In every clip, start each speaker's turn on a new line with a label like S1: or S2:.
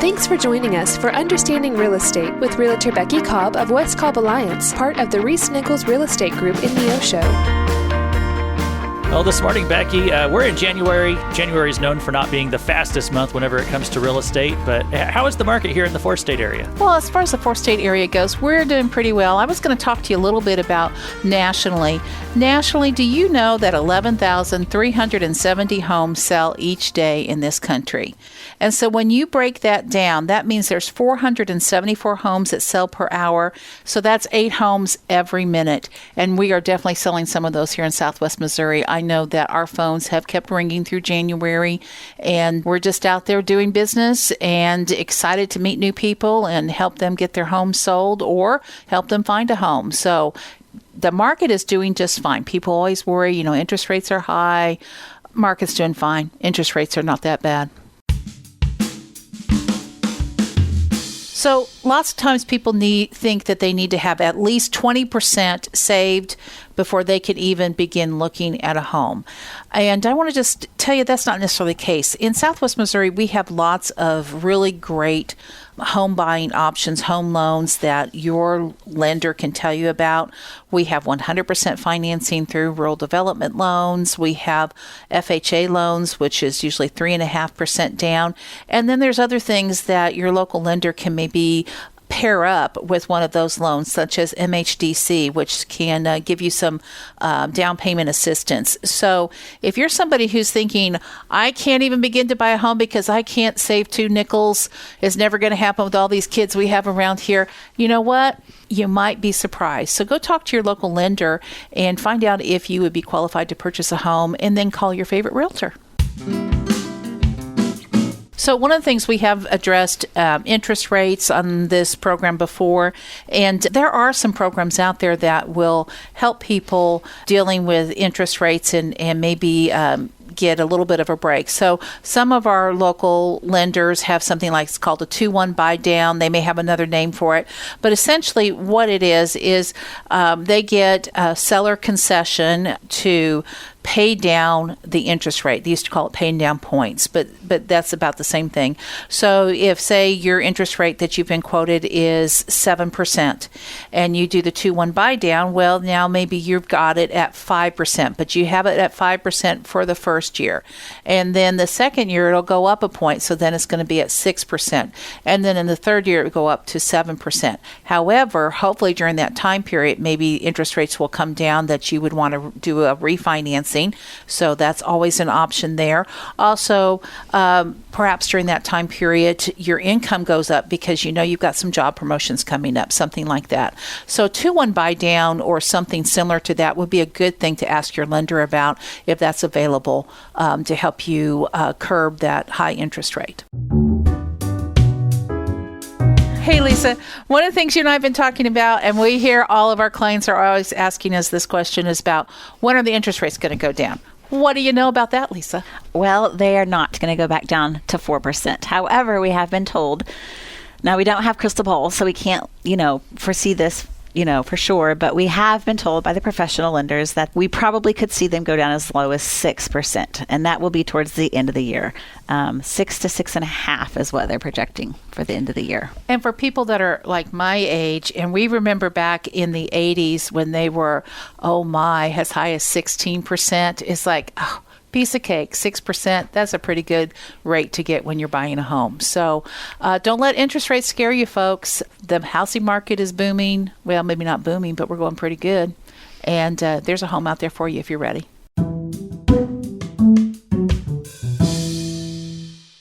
S1: Thanks for joining us for Understanding Real Estate with Realtor Becky Cobb of West Cobb Alliance, part of the ReeceNichols Real Estate Group in Neosho.
S2: Well, this morning, Becky, we're in January. January is known for not being the fastest month whenever it comes to real estate, but how is the market here in the four-state area?
S3: Well, as far as the four-state area goes, we're doing pretty well. I was going to talk to you a little bit about nationally. Nationally, do you know that 11,370 homes sell each day in this country? And so when you break that down, that means there's 474 homes that sell per hour. So that's 8 homes every minute. And we are definitely selling some of those here in Southwest Missouri. I know that our phones have kept ringing through January, and we're just out there doing business and excited to meet new people and help them get their home sold or help them find a home. So the market is doing just fine. People always worry, interest rates are high. Market's doing fine. Interest rates are not that bad. So lots of times people think that they need to have at least 20% saved before they can even begin looking at a home. And I want to just tell you that's not necessarily the case. In Southwest Missouri, we have lots of really great home buying options, home loans that your lender can tell you about. We have 100% financing through rural development loans. We have FHA loans, which is usually 3.5% down. And then there's other things that your local lender can maybe pair up with one of those loans, such as MHDC, which can give you some down payment assistance. So if you're somebody who's thinking, I can't even begin to buy a home because I can't save 2 nickels, it's never going to happen with all these kids we have around here, you know what? You might be surprised. So go talk to your local lender and find out if you would be qualified to purchase a home, and then call your favorite realtor. So one of the things we have addressed interest rates on this program before, and there are some programs out there that will help people dealing with interest rates and maybe get a little bit of a break. So some of our local lenders have something like it's called a 2-1 buy down. They may have another name for it, but essentially what it is they get a seller concession to pay down the interest rate. They used to call it paying down points, but that's about the same thing. So if, say, your interest rate that you've been quoted is 7% and you do the 2-1 buy down, well, now maybe you've got it at 5%, but you have it at 5% for the first year. And then the second year, it'll go up a point, so then it's going to be at 6%. And then in the third year, it will go up to 7%. However, hopefully during that time period, maybe interest rates will come down that you would want to do a refinancing. So that's always an option there. Also, perhaps during that time period, your income goes up because you've got some job promotions coming up, something like that. So 2-1 buy down or something similar to that would be a good thing to ask your lender about if that's available to help you curb that high interest rate. Hey, Lisa, one of the things you and I have been talking about, and we hear all of our clients are always asking us this question, is about when are the interest rates going to go down? What do you know about that, Lisa?
S4: Well, they are not going to go back down to 4%. However, we have been told, now we don't have crystal balls, so we can't, foresee this for sure, but we have been told by the professional lenders that we probably could see them go down as low as 6%, and that will be towards the end of the year. 6 to 6.5 is what they're projecting for the end of the year.
S3: And for people that are like my age, and we remember back in the 80s when they were, as high as 16%, it's like, piece of cake, 6%. That's a pretty good rate to get when you're buying a home. So don't let interest rates scare you, folks. The housing market is booming. Well, maybe not booming, but we're going pretty good. And there's a home out there for you if you're ready.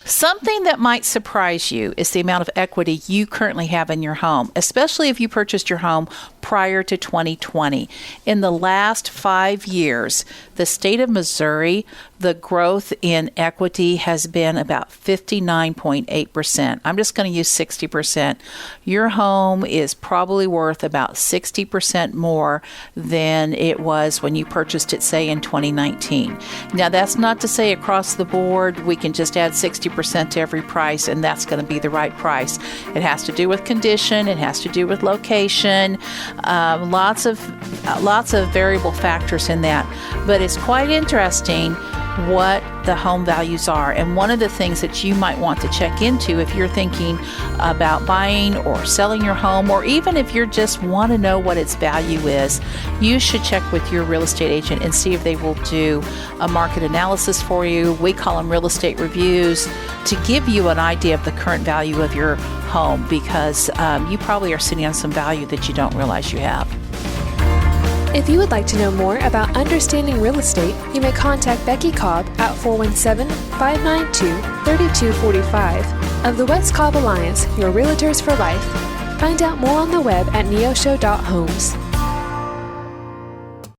S3: Something that might surprise you is the amount of equity you currently have in your home, especially if you purchased your home prior to 2020. In the last 5 years, the state of Missouri, the growth in equity has been about 59.8%. I'm just going to use 60%. Your home is probably worth about 60% more than it was when you purchased it, say, in 2019. Now, that's not to say across the board we can just add 60% to every price and that's going to be the right price. It has to do with condition. It has to do with location. Lots of variable factors in that. But it's quite interesting what the home values are. And one of the things that you might want to check into if you're thinking about buying or selling your home, or even if you just want to know what its value is, you should check with your real estate agent and see if they will do a market analysis for you. We call them real estate reviews, to give you an idea of the current value of your home, because you probably are sitting on some value that you don't realize you have.
S1: If you would like to know more about understanding real estate, you may contact Becky Cobb at 417-592-3245 of the West Cobb Alliance, your realtors for life. Find out more on the web at neosho.homes.